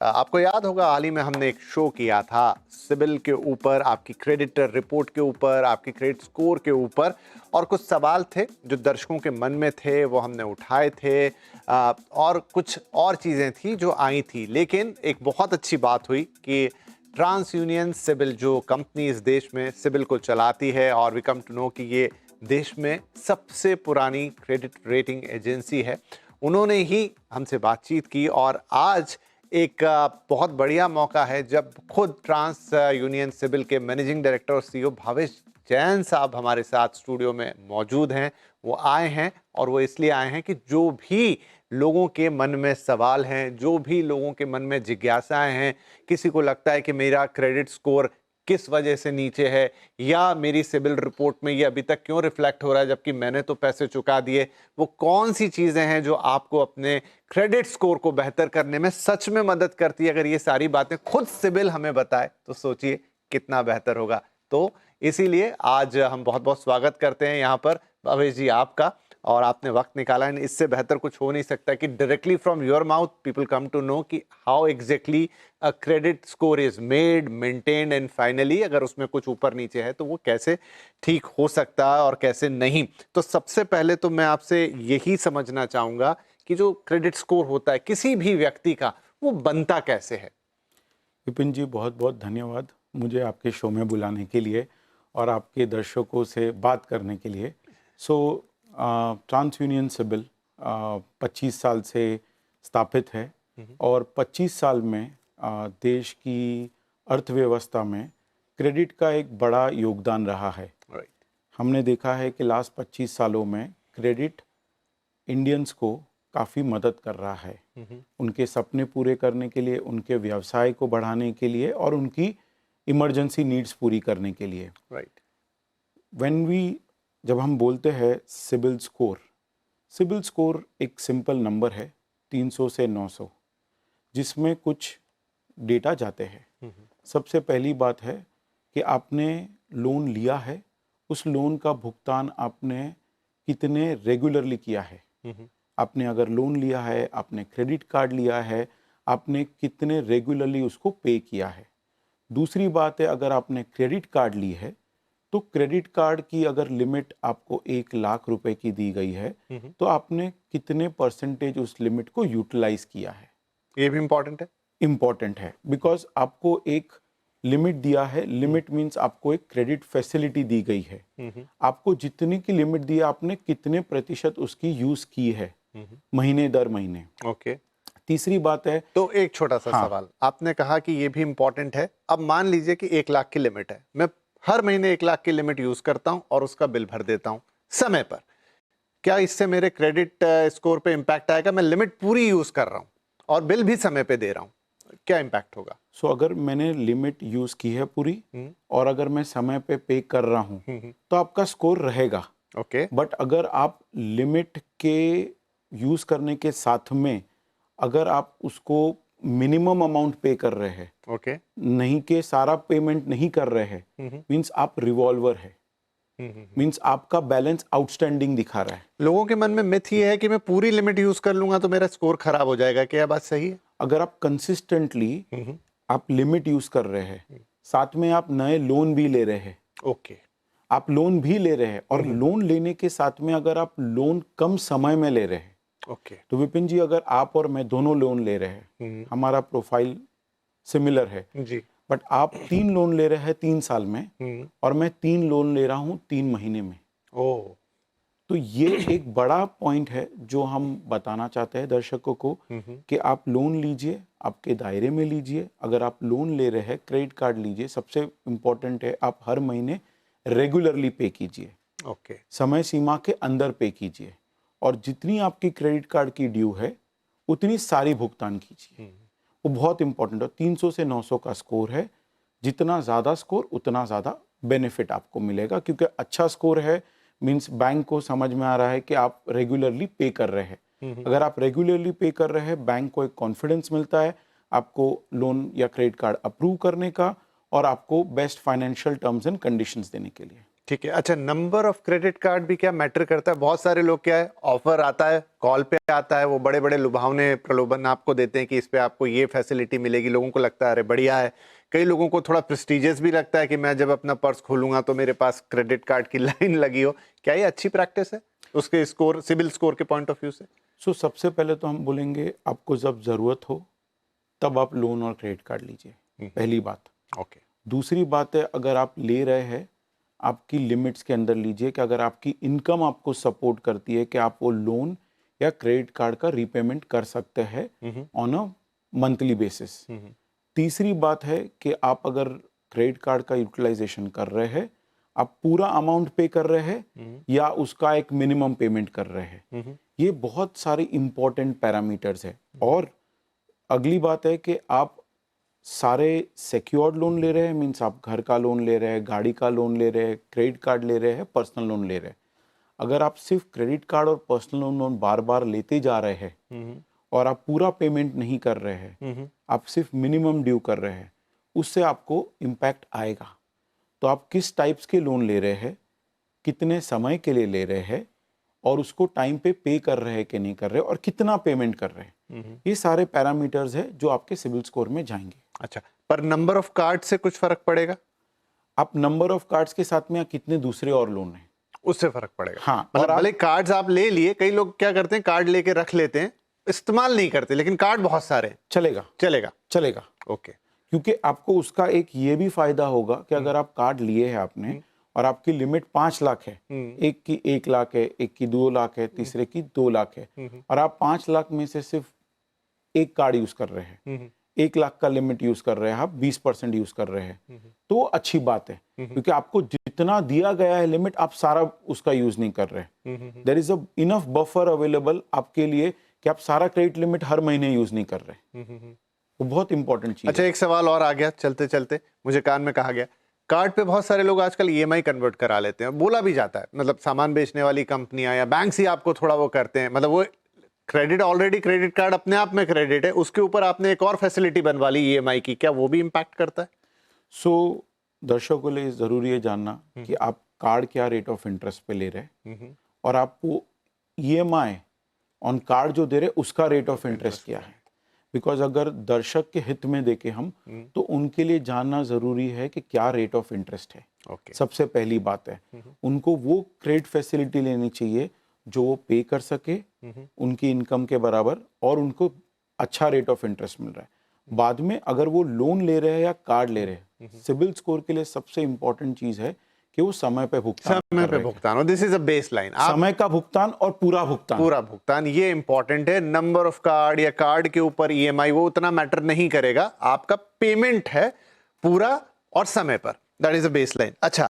आपको याद होगा हाल ही में हमने एक शो किया था सिबिल के ऊपर, आपकी क्रेडिट रिपोर्ट के ऊपर, आपकी क्रेडिट स्कोर के ऊपर, और कुछ सवाल थे जो दर्शकों के मन में थे, वो हमने उठाए थे। और कुछ और चीज़ें थी जो आई थी, लेकिन एक बहुत अच्छी बात हुई कि ट्रांस यूनियन सिबिल जो कंपनी इस देश में सिबिल को चलाती है, और वी कम टू नो कि ये देश में सबसे पुरानी क्रेडिट रेटिंग एजेंसी है, उन्होंने ही हमसे बातचीत की। और आज एक बहुत बढ़िया मौका है जब खुद ट्रांस यूनियन सिबिल के मैनेजिंग डायरेक्टर और सीईओ भावेश जैन साहब हमारे साथ स्टूडियो में मौजूद हैं। वो आए हैं, और वो इसलिए आए हैं कि जो भी लोगों के मन में सवाल हैं, जो भी लोगों के मन में जिज्ञासाएं हैं, किसी को लगता है कि मेरा क्रेडिट स्कोर किस वजह से नीचे है, या मेरी सिबिल रिपोर्ट में ये अभी तक क्यों रिफ्लेक्ट हो रहा है जबकि मैंने तो पैसे चुका दिए, वो कौन सी चीज़ें हैं जो आपको अपने क्रेडिट स्कोर को बेहतर करने में सच में मदद करती है। अगर ये सारी बातें खुद सिबिल हमें बताए तो सोचिए कितना बेहतर होगा। तो इसीलिए आज हम बहुत बहुत स्वागत करते हैं यहाँ पर भवेश जी आपका, और आपने वक्त निकाला है। इससे बेहतर कुछ हो नहीं सकता कि directly from your mouth people come to know कि how exactly a credit score is made, maintained and finally अगर उसमें कुछ ऊपर नीचे है तो वो कैसे ठीक हो सकता है और कैसे नहीं। तो सबसे पहले तो मैं आपसे यही समझना चाहूँगा कि जो क्रेडिट स्कोर होता है किसी भी व्यक्ति का, वो बनता कैसे है। विपिन जी, बहुत बहुत धन्यवाद मुझे आपके शो में बुलाने के लिए और आपके दर्शकों से बात करने के लिए। ट्रांस यूनियन सिबिल 25 साल से स्थापित है और 25 साल में देश की अर्थव्यवस्था में क्रेडिट का एक बड़ा योगदान रहा है। हमने देखा है कि लास्ट 25 सालों में क्रेडिट इंडियंस को काफ़ी मदद कर रहा है, उनके सपने पूरे करने के लिए, उनके व्यवसाय को बढ़ाने के लिए और उनकी इमरजेंसी नीड्स पूरी करने के लिए। जब हम बोलते हैं सिबिल स्कोर एक सिंपल नंबर है 300 से 900, जिसमें कुछ डेटा जाते हैं। सबसे पहली बात है कि आपने लोन लिया है, उस लोन का भुगतान आपने कितने रेगुलरली किया है। आपने अगर लोन लिया है, आपने क्रेडिट कार्ड लिया है, आपने कितने रेगुलरली उसको पे किया है। दूसरी बात है, अगर आपने क्रेडिट कार्ड ली है तो क्रेडिट कार्ड की अगर लिमिट आपको 1 लाख रुपए की दी गई है तो आपने कितने परसेंटेज उस लिमिट को यूटिलाइज किया है। ये भी इम्पोर्टेंट है बिकॉज आपको एक लिमिट दिया है। लिमिट मीन्स आपको एक क्रेडिट फैसिलिटी दी गई है। आपको जितने की लिमिट दी है, आपने कितने प्रतिशत उसकी यूज की है महीने दर महीने। तीसरी बात है, तो एक छोटा सा सवाल, आपने कहा कि ये भी इम्पोर्टेंट है। अब मान लीजिए कि 1 लाख की लिमिट है, मैं हर महीने 1 लाख की लिमिट यूज करता हूं और उसका बिल भर देता हूं समय पर, क्या इससे मेरे क्रेडिट स्कोर पे इंपैक्ट आएगा? मैं लिमिट पूरी यूज कर रहा हूं और बिल भी समय पे दे रहा हूं, क्या इंपैक्ट होगा? अगर मैंने लिमिट यूज की है पूरी और अगर मैं समय पे कर रहा हूं तो आपका स्कोर रहेगा। बट अगर आप लिमिट के यूज करने के साथ में अगर आप उसको मिनिमम अमाउंट पे कर रहे हैं, नहीं के सारा पेमेंट नहीं कर रहे हैं, मींस आप रिवॉल्वर है, मींस आपका बैलेंस आउटस्टैंडिंग दिखा रहा है। लोगों के मन में मिथ ये है कि मैं पूरी लिमिट यूज कर लूंगा तो मेरा स्कोर खराब हो जाएगा, क्या बात सही है? अगर आप कंसिस्टेंटली आप लिमिट यूज कर रहे हैं, साथ में आप नए लोन भी ले रहे हैं, आप लोन भी ले रहे हैं और लोन लेने के साथ में अगर आप लोन कम समय में ले रहे हैं, तो विपिन जी अगर आप और मैं दोनों लोन ले रहे हैं, हमारा प्रोफाइल सिमिलर है जी, बट आप 3 लोन ले रहे हैं 3 साल में और मैं 3 लोन ले रहा हूं 3 महीने में। तो ये एक बड़ा पॉइंट है जो हम बताना चाहते हैं दर्शकों को कि आप लोन लीजिए, आपके दायरे में लीजिए। अगर आप लोन ले रहे हैं, क्रेडिट कार्ड लीजिए, सबसे इंपॉर्टेंट है आप हर महीने रेगुलरली पे कीजिए, समय सीमा के अंदर पे कीजिए और जितनी आपकी क्रेडिट कार्ड की ड्यू है उतनी सारी भुगतान कीजिए। वो बहुत इंपॉर्टेंट है। 300 से 900 का स्कोर है, जितना ज़्यादा स्कोर उतना ज़्यादा बेनिफिट आपको मिलेगा, क्योंकि अच्छा स्कोर है मींस बैंक को समझ में आ रहा है कि आप रेगुलरली पे कर रहे हैं। अगर आप रेगुलरली पे कर रहे हैं, बैंक को एक कॉन्फिडेंस मिलता है आपको लोन या क्रेडिट कार्ड अप्रूव करने का और आपको best financial terms and conditions देने के लिए। ठीक है। अच्छा, नंबर ऑफ क्रेडिट कार्ड भी क्या मैटर करता है? बहुत सारे लोग क्या है, ऑफर आता है, कॉल पे आता है, वो बड़े बड़े लुभावने प्रलोभन आपको देते हैं कि इस पे आपको ये फैसिलिटी मिलेगी। लोगों को लगता है अरे बढ़िया है। कई लोगों को थोड़ा प्रेस्टिजियस भी लगता है कि मैं जब अपना पर्स खोलूंगा तो मेरे पास क्रेडिट कार्ड की लाइन लगी हो। क्या ये अच्छी प्रैक्टिस है उसके स्कोर, सिबिल स्कोर के पॉइंट ऑफ व्यू से? सो सबसे पहले तो हम बोलेंगे आपको जब ज़रूरत हो तब आप लोन और क्रेडिट कार्ड लीजिए, पहली बात। ओके। दूसरी बात है, अगर आप ले रहे हैं आपकी लिमिट्स के अंदर लीजिए, कि अगर आपकी इनकम आपको सपोर्ट करती है कि आप वो लोन या क्रेडिट कार्ड का रीपेमेंट कर सकते हैं ऑन अ मंथली बेसिस। तीसरी बात है कि आप अगर क्रेडिट कार्ड का यूटिलाइजेशन कर रहे हैं, आप पूरा अमाउंट पे कर रहे हैं या उसका एक मिनिमम पेमेंट कर रहे हैं। ये बहुत सारे इंपॉर्टेंट पैरामीटर्स है। और अगली बात है कि आप सारे सिक्योर्ड लोन ले रहे हैं, मीन्स आप घर का लोन ले रहे हैं, गाड़ी का लोन ले रहे हैं, क्रेडिट कार्ड ले रहे हैं, पर्सनल लोन ले रहे हैं। अगर आप सिर्फ क्रेडिट कार्ड और पर्सनल लोन बार बार लेते जा रहे हैं और आप पूरा पेमेंट नहीं कर रहे हैं, आप सिर्फ मिनिमम ड्यू कर रहे हैं, उससे आपको इम्पैक्ट आएगा। तो आप किस टाइप्स के लोन ले रहे हैं, कितने समय के लिए ले रहे हैं, और उसको टाइम पे कर रहे हैं कि नहीं कर रहे, और कितना पेमेंट कर रहे हैं, ये सारे पैरामीटर्स है जो आपके सिबिल स्कोर में जाएंगे। अच्छा, पर नंबर ऑफ कार्ड से कुछ फर्क पड़ेगा? आप नंबर ऑफ कार्ड्स के साथ में कितने दूसरे और लोन हैं, उससे फर्क पड़ेगा। हाँ। मतलब और भले कार्ड्स आप ले लिए, कई लोग क्या करते हैं कार्ड लेके रख लेते हैं, इस्तेमाल नहीं करते, लेकिन कार्ड बहुत सारे हैं। चलेगा चलेगा। चलेगा ओके। क्योंकि आपको उसका एक ये भी फायदा होगा कि अगर आप कार्ड लिए हैं आपने और आपकी लिमिट 5 लाख है, एक की 1 लाख है, एक की 2 लाख है, तीसरे की 2 लाख है, और आप 5 लाख में से सिर्फ एक कार्ड यूज कर रहे हैं, 1 लाख का लिमिट यूज कर रहे हैं, आप 20% यूज कर रहे हैं, तो अच्छी बात है। क्योंकि आपको जितना दिया गया है लिमिट, आप सारा उसका यूज नहीं कर रहे। There is a enough buffer available आपके लिए कि आप सारा क्रेडिट लिमिट हर महीने यूज नहीं कर रहे। वो बहुत इंपॉर्टेंट चीज अच्छा, है। एक सवाल और आ गया चलते चलते, मुझे कान में कहा गया, कार्ड पे बहुत सारे लोग आजकल ईएमआई कन्वर्ट करा लेते हैं। बोला भी जाता है, मतलब सामान बेचने वाली कंपनियां या बैंक ही आपको थोड़ा वो करते हैं, मतलब वो क्रेडिट, ऑलरेडी क्रेडिट कार्ड अपने आप में क्रेडिट है, उसके ऊपर आपने एक और फैसिलिटी बनवा ली ईएमआई की, क्या वो भी इम्पैक्ट करता है? सो दर्शकों के लिए जरूरी है जानना कि आप कार्ड क्या रेट ऑफ इंटरेस्ट पे ले रहे हैं, और आपको ईएमआई ऑन कार्ड जो दे रहे उसका रेट ऑफ इंटरेस्ट क्या है। बिकॉज अगर दर्शक के हित में देखे हम, तो उनके लिए जानना जरूरी है कि क्या रेट ऑफ इंटरेस्ट है। सबसे पहली बात है, उनको वो क्रेडिट फैसिलिटी लेनी चाहिए जो वो पे कर सके उनकी इनकम के बराबर, और उनको अच्छा रेट ऑफ इंटरेस्ट मिल रहा है। बाद में अगर वो लोन ले रहे हैं या कार्ड ले रहे हैं, सिबिल स्कोर के लिए सबसे इंपॉर्टेंट चीज है कि वो समय पे भुगतान हो। This is a baseline. समय का भुगतान और पूरा भुगतान, ये इंपॉर्टेंट है। नंबर ऑफ कार्ड या कार्ड के ऊपर ईएमआई वो उतना मैटर नहीं करेगा, आपका पेमेंट है पूरा और समय पर। That is a baseline. अच्छा,